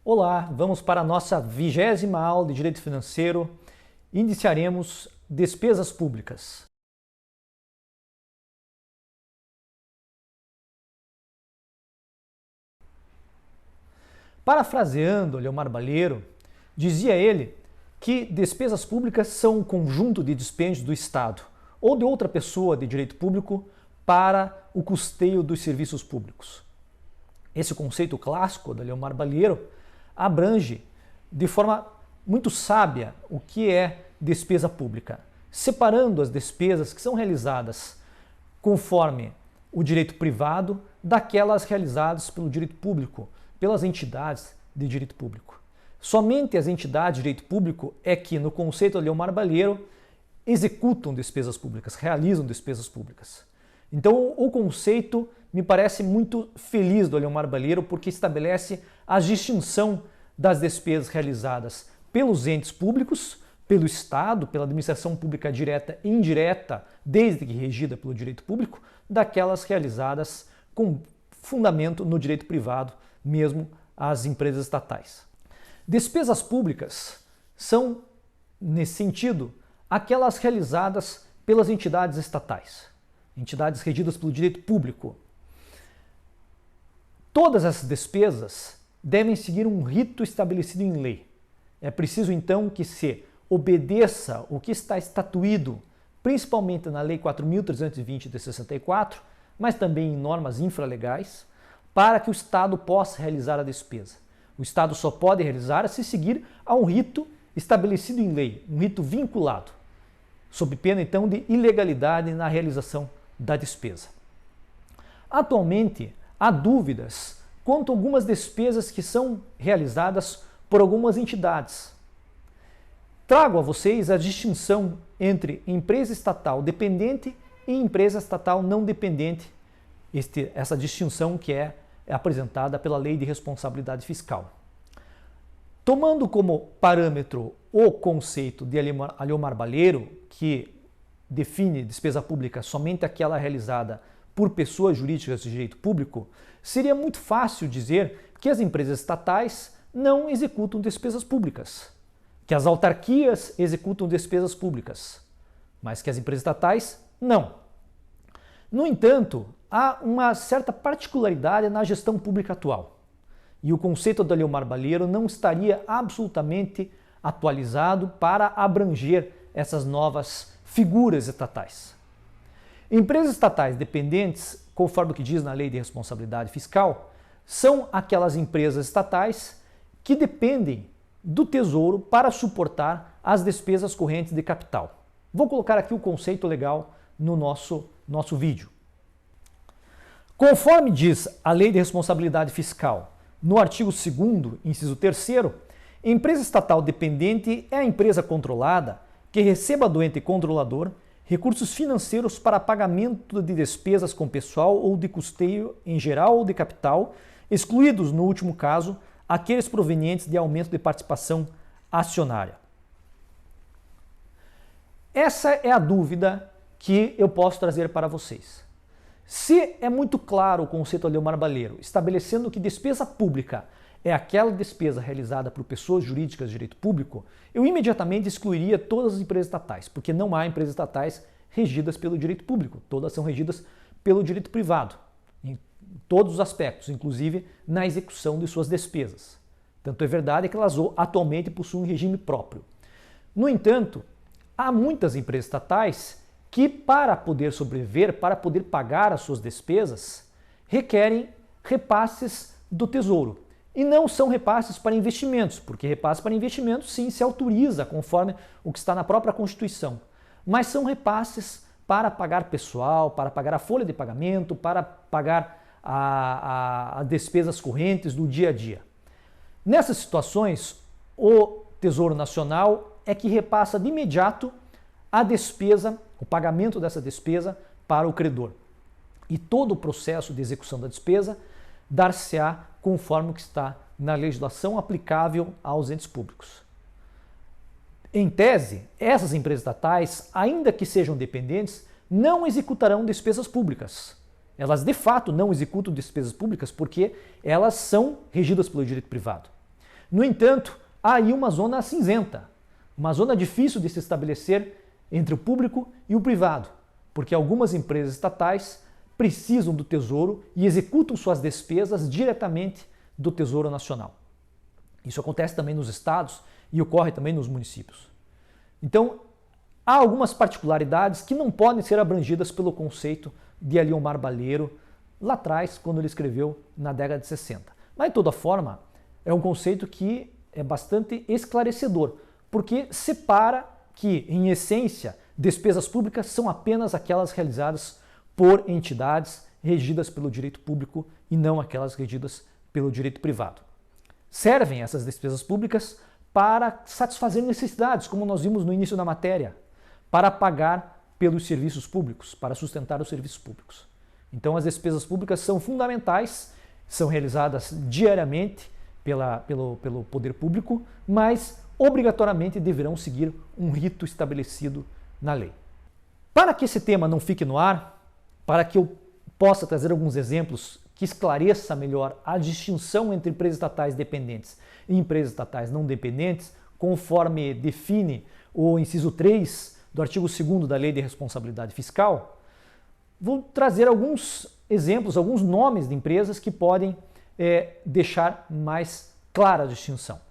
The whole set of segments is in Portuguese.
Olá, vamos para a nossa 20ª aula de Direito Financeiro. Iniciaremos despesas públicas. Parafraseando Leomar Balheiro, dizia ele que despesas públicas são um conjunto de dispêndios do Estado ou de outra pessoa de direito público para o custeio dos serviços públicos. Esse conceito clássico da Leomar Balheiro abrange de forma muito sábia o que é despesa pública, separando as despesas que são realizadas conforme o direito privado daquelas realizadas pelo direito público, pelas entidades de direito público. Somente as entidades de direito público é que, no conceito da Leomar Balheiro, executam despesas públicas, realizam despesas públicas. Então, o conceito me parece muito feliz do Leomar Balheiro porque estabelece a distinção das despesas realizadas pelos entes públicos, pelo Estado, pela administração pública direta e indireta, desde que regida pelo direito público, daquelas realizadas com fundamento no direito privado, mesmo as empresas estatais. Despesas públicas são, nesse sentido, aquelas realizadas pelas entidades estatais, entidades regidas pelo direito público. Todas essas despesas devem seguir um rito estabelecido em lei. É preciso, então, que se obedeça o que está estatuído, principalmente na Lei 4.320 de 64, mas também em normas infralegais, para que o Estado possa realizar a despesa. O Estado só pode realizar se seguir a um rito estabelecido em lei, um rito vinculado, sob pena, então, de ilegalidade na realização da despesa. Atualmente, há dúvidas quanto a algumas despesas que são realizadas por algumas entidades. Trago a vocês a distinção entre empresa estatal dependente e empresa estatal não dependente, essa distinção que é apresentada pela Lei de Responsabilidade Fiscal. Tomando como parâmetro o conceito de Leomar Balheiro, que define despesa pública somente aquela realizada por pessoas jurídicas de direito público, seria muito fácil dizer que as empresas estatais não executam despesas públicas, que as autarquias executam despesas públicas, mas que as empresas estatais não. No entanto, há uma certa particularidade na gestão pública atual, e o conceito da Leomar Balheiro não estaria absolutamente atualizado para abranger essas novas figuras estatais. Empresas estatais dependentes, conforme o que diz na Lei de Responsabilidade Fiscal, são aquelas empresas estatais que dependem do Tesouro para suportar as despesas correntes de capital. Vou colocar aqui o conceito legal no nosso vídeo. Conforme diz a Lei de Responsabilidade Fiscal, no artigo 2º, inciso 3º, empresa estatal dependente é a empresa controlada que receba do ente controlador recursos financeiros para pagamento de despesas com pessoal ou de custeio em geral ou de capital, excluídos, no último caso, aqueles provenientes de aumento de participação acionária. Essa é a dúvida que eu posso trazer para vocês. Se é muito claro o conceito de Leomar Balheiro, estabelecendo que despesa pública é aquela despesa realizada por pessoas jurídicas de direito público, eu imediatamente excluiria todas as empresas estatais, porque não há empresas estatais regidas pelo direito público, todas são regidas pelo direito privado, em todos os aspectos, inclusive na execução de suas despesas. Tanto é verdade que elas atualmente possuem um regime próprio. No entanto, há muitas empresas estatais que, para poder sobreviver, para poder pagar as suas despesas, requerem repasses do Tesouro. E não são repasses para investimentos, porque repasse para investimentos sim se autoriza conforme o que está na própria Constituição. Mas são repasses para pagar pessoal, para pagar a folha de pagamento, para pagar as despesas correntes do dia a dia. Nessas situações, o Tesouro Nacional é que repassa de imediato a despesa, o pagamento dessa despesa para o credor. E todo o processo de execução da despesa dar-se-á conforme o que está na legislação aplicável aos entes públicos. Em tese, essas empresas estatais, ainda que sejam dependentes, não executarão despesas públicas. Elas, de fato, não executam despesas públicas porque elas são regidas pelo direito privado. No entanto, há aí uma zona cinzenta, uma zona difícil de se estabelecer entre o público e o privado, porque algumas empresas estatais precisam do Tesouro e executam suas despesas diretamente do Tesouro Nacional. Isso acontece também nos estados e ocorre também nos municípios. Então, há algumas particularidades que não podem ser abrangidas pelo conceito de Eliomar Balheiro lá atrás, quando ele escreveu na década de 60. Mas, de toda forma, é um conceito que é bastante esclarecedor, porque separa que, em essência, despesas públicas são apenas aquelas realizadas por entidades regidas pelo direito público e não aquelas regidas pelo direito privado. Servem essas despesas públicas para satisfazer necessidades, como nós vimos no início da matéria, para pagar pelos serviços públicos, para sustentar os serviços públicos. Então, as despesas públicas são fundamentais, são realizadas diariamente pelo poder público, mas obrigatoriamente deverão seguir um rito estabelecido na lei. Para que esse tema não fique no ar, para que eu possa trazer alguns exemplos que esclareça melhor a distinção entre empresas estatais dependentes e empresas estatais não dependentes, conforme define o inciso 3 do artigo 2º da Lei de Responsabilidade Fiscal, vou trazer alguns exemplos, alguns nomes de empresas que podem deixar mais clara a distinção.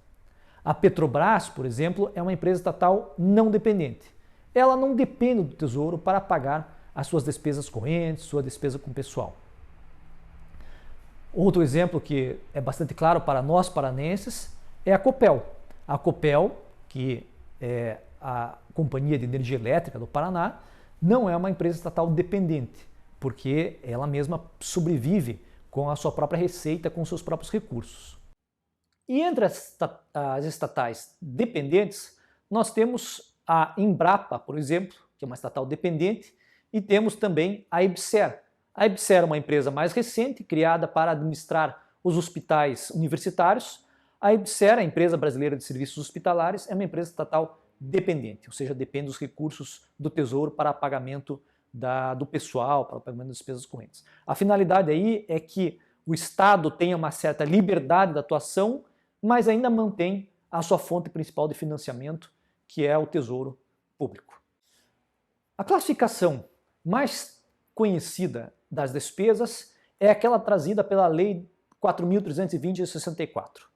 A Petrobras, por exemplo, é uma empresa estatal não dependente. Ela não depende do Tesouro para pagar as suas despesas correntes, sua despesa com o pessoal. Outro exemplo que é bastante claro para nós paranenses é a Copel. A Copel, que é a Companhia de Energia Elétrica do Paraná, não é uma empresa estatal dependente, porque ela mesma sobrevive com a sua própria receita, com seus próprios recursos. E entre as estatais dependentes, nós temos a Embrapa, por exemplo, que é uma estatal dependente, e temos também a EBSER. A EBSER é uma empresa mais recente, criada para administrar os hospitais universitários. A EBSER, a Empresa Brasileira de Serviços Hospitalares, é uma empresa estatal dependente, ou seja, depende dos recursos do Tesouro para pagamento do pessoal, para o pagamento das despesas correntes. A finalidade aí é que o Estado tenha uma certa liberdade de atuação, mas ainda mantém a sua fonte principal de financiamento, que é o Tesouro Público. A classificação mais conhecida das despesas é aquela trazida pela Lei 4.320 de 64.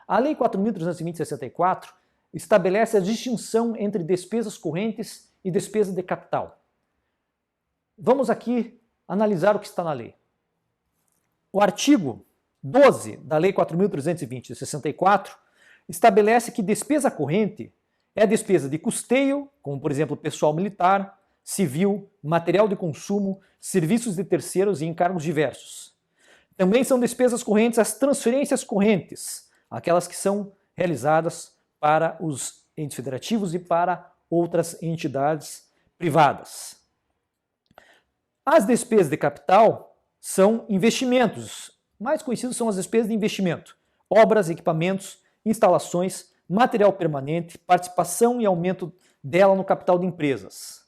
A Lei 4.320 de 64 estabelece a distinção entre despesas correntes e despesa de capital. Vamos aqui analisar o que está na lei. O artigo 12 da Lei 4.320 de 64 estabelece que despesa corrente é a despesa de custeio, como por exemplo pessoal militar, civil, material de consumo, serviços de terceiros e encargos diversos. Também são despesas correntes as transferências correntes, aquelas que são realizadas para os entes federativos e para outras entidades privadas. As despesas de capital são investimentos. Mais conhecidos são as despesas de investimento, obras, equipamentos, instalações, material permanente, participação e aumento dela no capital de empresas.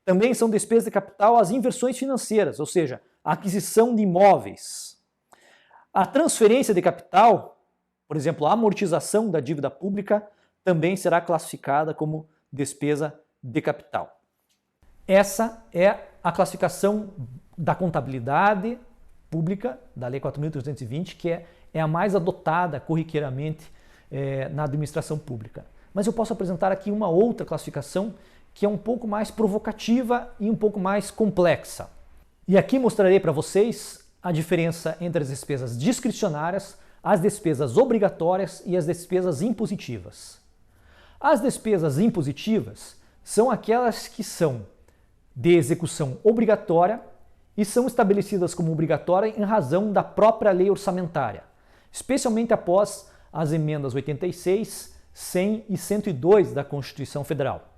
Também são despesas de capital as inversões financeiras, ou seja, a aquisição de imóveis. A transferência de capital, por exemplo, a amortização da dívida pública, também será classificada como despesa de capital. Essa é a classificação da contabilidade pública, da Lei 4.320, que é a mais adotada corriqueiramente na administração pública. Mas eu posso apresentar aqui uma outra classificação que é um pouco mais provocativa e um pouco mais complexa. E aqui mostrarei para vocês a diferença entre as despesas discricionárias, as despesas obrigatórias e as despesas impositivas. As despesas impositivas são aquelas que são de execução obrigatória e são estabelecidas como obrigatória em razão da própria lei orçamentária, especialmente após as emendas 86, 100 e 102 da Constituição Federal.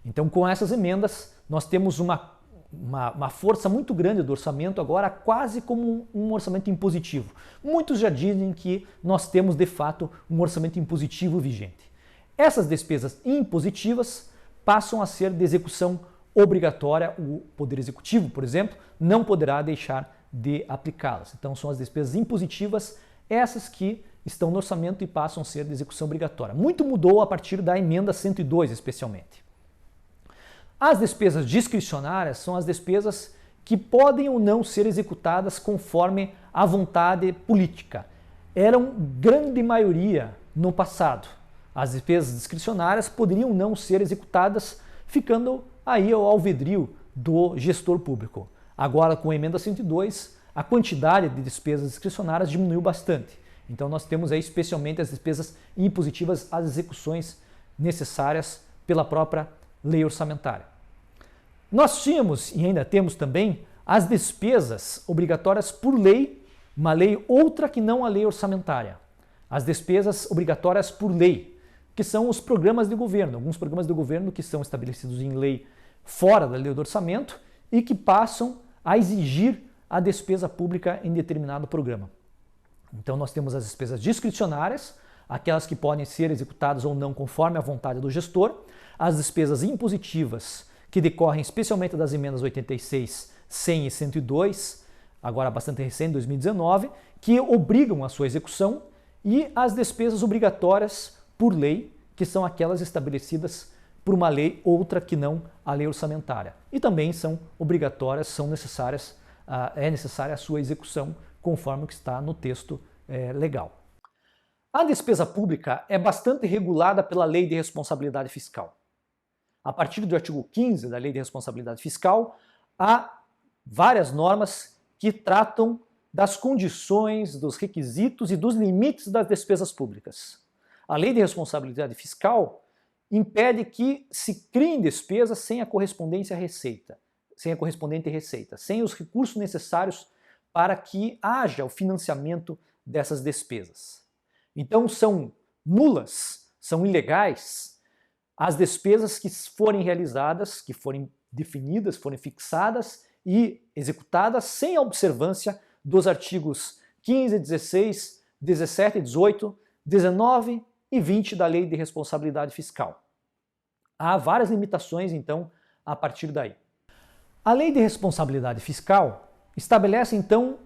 Então, com essas emendas, nós temos uma força muito grande do orçamento agora, quase como um orçamento impositivo. Muitos já dizem que nós temos, de fato, um orçamento impositivo vigente. Essas despesas impositivas passam a ser de execução obrigatória. O Poder Executivo, por exemplo, não poderá deixar de aplicá-las. Então, são as despesas impositivas, essas que estão no orçamento e passam a ser de execução obrigatória. Muito mudou a partir da emenda 102, especialmente. As despesas discricionárias são as despesas que podem ou não ser executadas conforme a vontade política. Eram grande maioria no passado. As despesas discricionárias poderiam não ser executadas, ficando aí ao alvedrio do gestor público. Agora, com a emenda 102, a quantidade de despesas discricionárias diminuiu bastante. Então nós temos aí especialmente as despesas impositivas, as execuções necessárias pela própria lei orçamentária. Nós tínhamos e ainda temos também as despesas obrigatórias por lei, uma lei outra que não a lei orçamentária. As despesas obrigatórias por lei, que são os programas de governo, alguns programas de governo que são estabelecidos em lei fora da lei do orçamento e que passam a exigir a despesa pública em determinado programa. Então nós temos as despesas discricionárias, aquelas que podem ser executadas ou não conforme a vontade do gestor, as despesas impositivas, que decorrem especialmente das emendas 86, 100 e 102, agora bastante recente, 2019, que obrigam a sua execução, e as despesas obrigatórias por lei, que são aquelas estabelecidas por uma lei outra que não a lei orçamentária. E também são obrigatórias, são necessárias, é necessária a sua execução conforme o que está no texto legal. A despesa pública é bastante regulada pela Lei de Responsabilidade Fiscal. A partir do artigo 15 da Lei de Responsabilidade Fiscal, há várias normas que tratam das condições, dos requisitos e dos limites das despesas públicas. A Lei de Responsabilidade Fiscal impede que se criem despesas sem a correspondente receita, sem os recursos necessários para que haja o financiamento dessas despesas. Então são nulas, são ilegais as despesas que forem realizadas, que forem definidas, forem fixadas e executadas sem a observância dos artigos 15, 16, 17, 18, 19 e 20 da Lei de Responsabilidade Fiscal. Há várias limitações, então, a partir daí. A Lei de Responsabilidade Fiscal estabelece, então,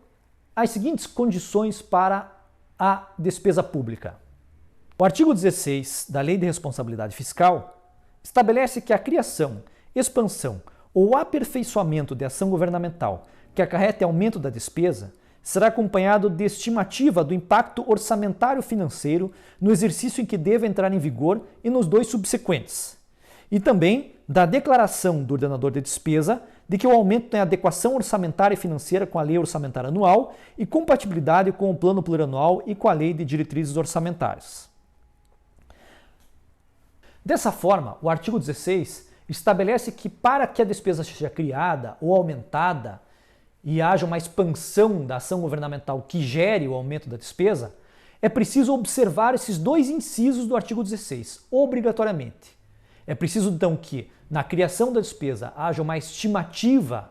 as seguintes condições para a despesa pública. O artigo 16 da Lei de Responsabilidade Fiscal estabelece que a criação, expansão ou aperfeiçoamento de ação governamental que acarrete aumento da despesa será acompanhado de estimativa do impacto orçamentário financeiro no exercício em que deva entrar em vigor e nos dois subsequentes. E também da declaração do ordenador de despesa de que o aumento tem adequação orçamentária e financeira com a lei orçamentária anual e compatibilidade com o plano plurianual e com a lei de diretrizes orçamentárias. Dessa forma, o artigo 16 estabelece que para que a despesa seja criada ou aumentada e haja uma expansão da ação governamental que gere o aumento da despesa, é preciso observar esses dois incisos do artigo 16, obrigatoriamente. É preciso, então, que na criação da despesa haja uma estimativa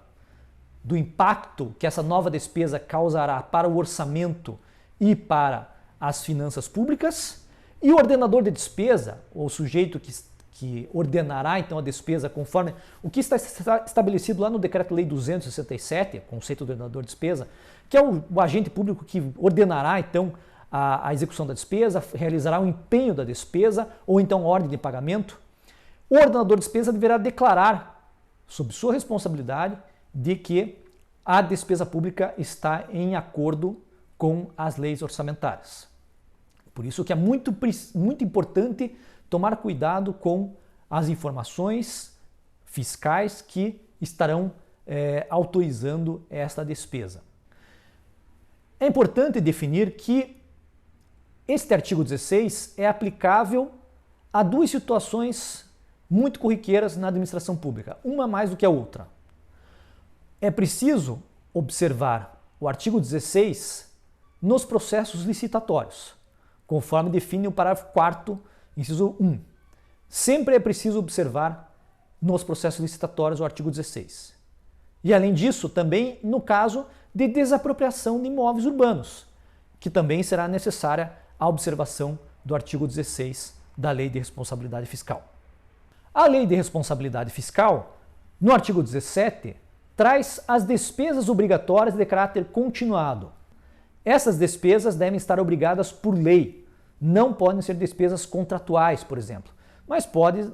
do impacto que essa nova despesa causará para o orçamento e para as finanças públicas, e o ordenador de despesa, ou o sujeito que ordenará então a despesa conforme o que está estabelecido lá no Decreto-Lei 267, conceito do ordenador de despesa, que é o agente público que ordenará então a execução da despesa, realizará o empenho da despesa ou então ordem de pagamento. O ordenador de despesa deverá declarar, sob sua responsabilidade, de que a despesa pública está em acordo com as leis orçamentárias. Por isso que é muito importante tomar cuidado com as informações fiscais que estarão autorizando esta despesa. É importante definir que este artigo 16 é aplicável a duas situações muito corriqueiras na administração pública, uma mais do que a outra. É preciso observar o artigo 16 nos processos licitatórios, conforme define o parágrafo 4º, inciso 1. Sempre é preciso observar nos processos licitatórios o artigo 16. E além disso, também no caso de desapropriação de imóveis urbanos, que também será necessária a observação do artigo 16 da Lei de Responsabilidade Fiscal. A Lei de Responsabilidade Fiscal, no artigo 17, traz as despesas obrigatórias de caráter continuado. Essas despesas devem estar obrigadas por lei. Não podem ser despesas contratuais, por exemplo, mas pode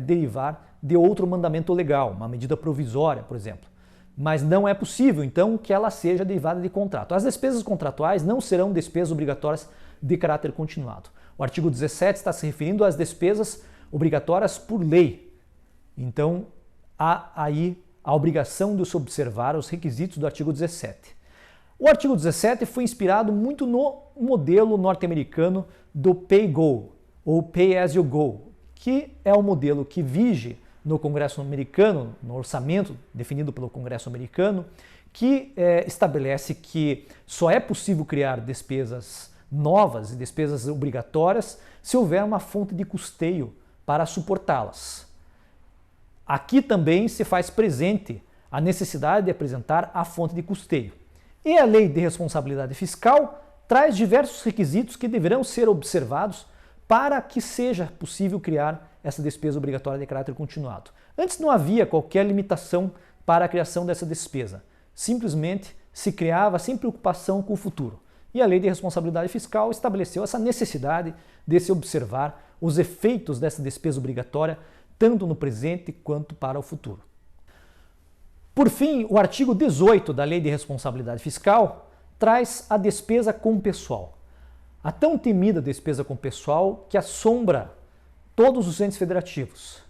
derivar de outro mandamento legal, uma medida provisória, por exemplo. Mas não é possível, então, que ela seja derivada de contrato. As despesas contratuais não serão despesas obrigatórias de caráter continuado. O artigo 17 está se referindo às despesas obrigatórias por lei. Então, há aí a obrigação de se observar os requisitos do artigo 17. O artigo 17 foi inspirado muito no modelo norte-americano do Pay-Go, ou Pay As You Go, que é o modelo que vige no Congresso americano, no orçamento definido pelo Congresso americano, que estabelece que só é possível criar despesas novas e despesas obrigatórias se houver uma fonte de custeio para suportá-las. Aqui também se faz presente a necessidade de apresentar a fonte de custeio. E a Lei de Responsabilidade Fiscal traz diversos requisitos que deverão ser observados para que seja possível criar essa despesa obrigatória de caráter continuado. Antes não havia qualquer limitação para a criação dessa despesa. Simplesmente se criava sem preocupação com o futuro. E a Lei de Responsabilidade Fiscal estabeleceu essa necessidade de se observar os efeitos dessa despesa obrigatória, tanto no presente quanto para o futuro. Por fim, o artigo 18 da Lei de Responsabilidade Fiscal traz a despesa com pessoal. A tão temida despesa com pessoal que assombra todos os entes federativos.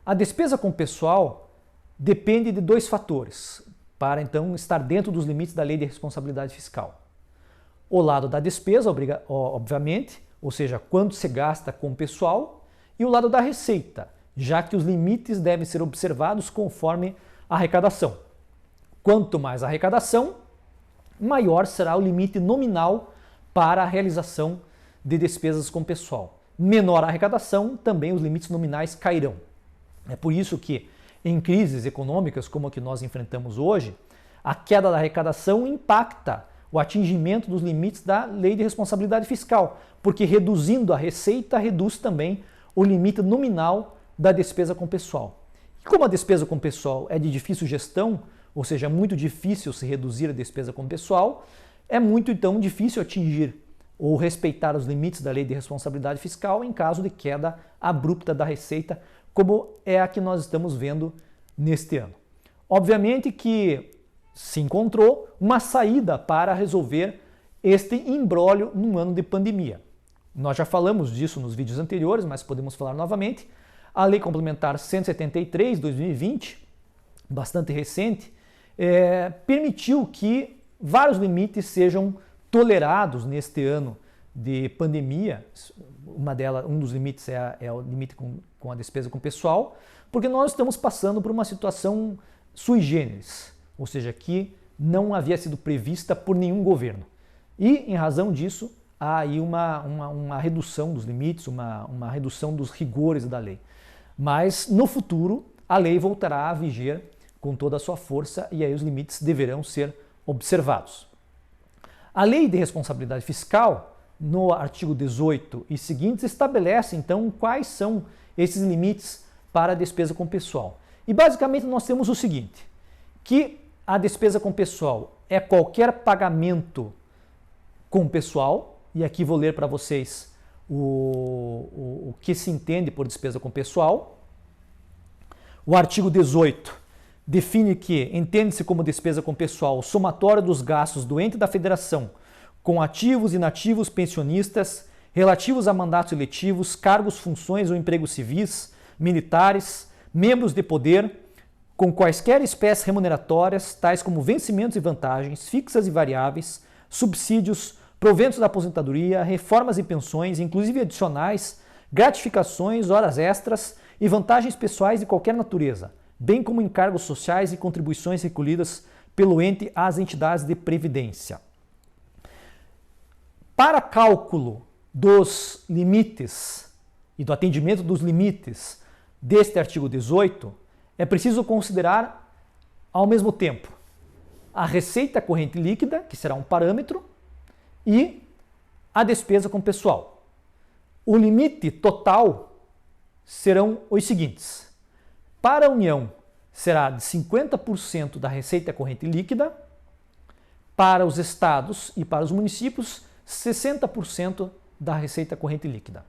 A despesa com pessoal depende de dois fatores para então estar dentro dos limites da Lei de Responsabilidade Fiscal. O lado da despesa, obviamente, ou seja, quanto se gasta com pessoal, e o lado da receita, já que os limites devem ser observados conforme a arrecadação. Quanto mais a arrecadação, maior será o limite nominal para a realização de despesas com pessoal. Menor a arrecadação, também os limites nominais cairão. É por isso que, em crises econômicas como a que nós enfrentamos hoje, a queda da arrecadação impacta o atingimento dos limites da Lei de Responsabilidade Fiscal, porque reduzindo a receita, reduz também o limite nominal da despesa com pessoal. E como a despesa com pessoal é de difícil gestão, ou seja, é muito difícil se reduzir a despesa com pessoal, é muito então difícil atingir ou respeitar os limites da Lei de Responsabilidade Fiscal em caso de queda abrupta da receita, como é a que nós estamos vendo neste ano. Obviamente que se encontrou uma saída para resolver este imbróglio num ano de pandemia. Nós já falamos disso nos vídeos anteriores, mas podemos falar novamente. A Lei Complementar 173/2020, bastante recente, permitiu que vários limites sejam tolerados neste ano de pandemia. Um dos limites é o limite com a despesa com pessoal, porque nós estamos passando por uma situação sui generis, ou seja, que não havia sido prevista por nenhum governo. E, em razão disso, há aí uma redução dos limites, uma redução dos rigores da lei. Mas, no futuro, a lei voltará a viger com toda a sua força e aí os limites deverão ser observados. A Lei de Responsabilidade Fiscal, no artigo 18 e seguintes, estabelece, então, quais são esses limites para a despesa com pessoal. E, basicamente, nós temos o seguinte, que a despesa com pessoal é qualquer pagamento com pessoal, e aqui vou ler para vocês o que se entende por despesa com pessoal. O artigo 18 define que entende-se como despesa com pessoal o somatório dos gastos do ente da federação com ativos, inativos, pensionistas, relativos a mandatos eletivos, cargos, funções ou empregos civis, militares, membros de poder, com quaisquer espécies remuneratórias, tais como vencimentos e vantagens, fixas e variáveis, subsídios, proventos da aposentadoria, reformas e pensões, inclusive adicionais, gratificações, horas extras e vantagens pessoais de qualquer natureza, bem como encargos sociais e contribuições recolhidas pelo ente às entidades de previdência. Para cálculo dos limites e do atendimento dos limites deste artigo 18, é preciso considerar, ao mesmo tempo, a receita corrente líquida, que será um parâmetro, e a despesa com pessoal. O limite total serão os seguintes. Para a União, será de 50% da receita corrente líquida. para os estados e para os municípios, 60% da receita corrente líquida.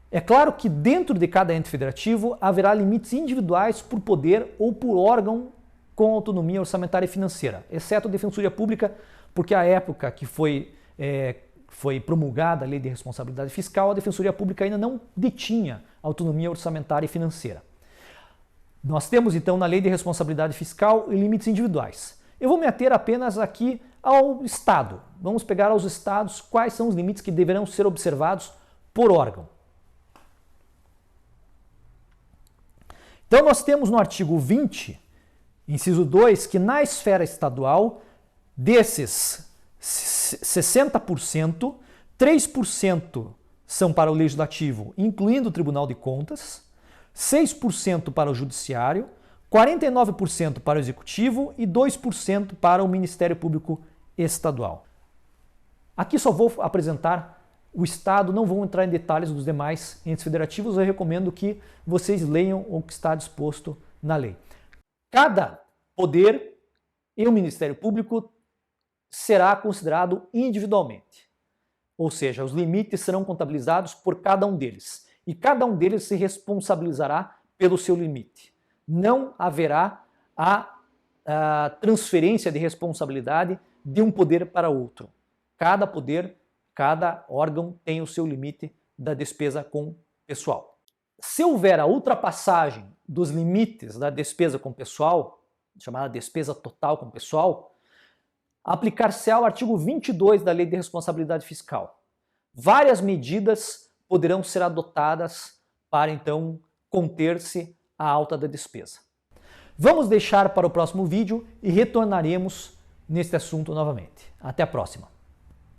É claro que dentro de cada ente federativo haverá limites individuais por poder ou por órgão com autonomia orçamentária e financeira, exceto a Defensoria Pública, porque à época que foi promulgada a Lei de Responsabilidade Fiscal, a Defensoria Pública ainda não detinha autonomia orçamentária e financeira. Nós temos então na Lei de Responsabilidade Fiscal limites individuais. Eu vou me ater apenas aqui ao Estado. Vamos pegar aos estados quais são os limites que deverão ser observados por órgão. Então nós temos no artigo 20, inciso 2, que na esfera estadual, desses 60%, 3% são para o Legislativo, incluindo o Tribunal de Contas, 6% para o Judiciário, 49% para o Executivo e 2% para o Ministério Público Estadual. Aqui só vou apresentar o Estado, não vou entrar em detalhes dos demais entes federativos, eu recomendo que vocês leiam o que está disposto na lei. Cada poder e o Ministério Público será considerado individualmente, ou seja, os limites serão contabilizados por cada um deles e cada um deles se responsabilizará pelo seu limite. Não haverá a transferência de responsabilidade de um poder para outro. Cada poder, cada órgão tem o seu limite da despesa com pessoal. Se houver a ultrapassagem dos limites da despesa com pessoal, chamada despesa total com pessoal, aplicar-se-á o artigo 22 da Lei de Responsabilidade Fiscal. Várias medidas poderão ser adotadas para, então, conter-se a alta da despesa. Vamos deixar para o próximo vídeo e retornaremos neste assunto novamente. Até a próxima!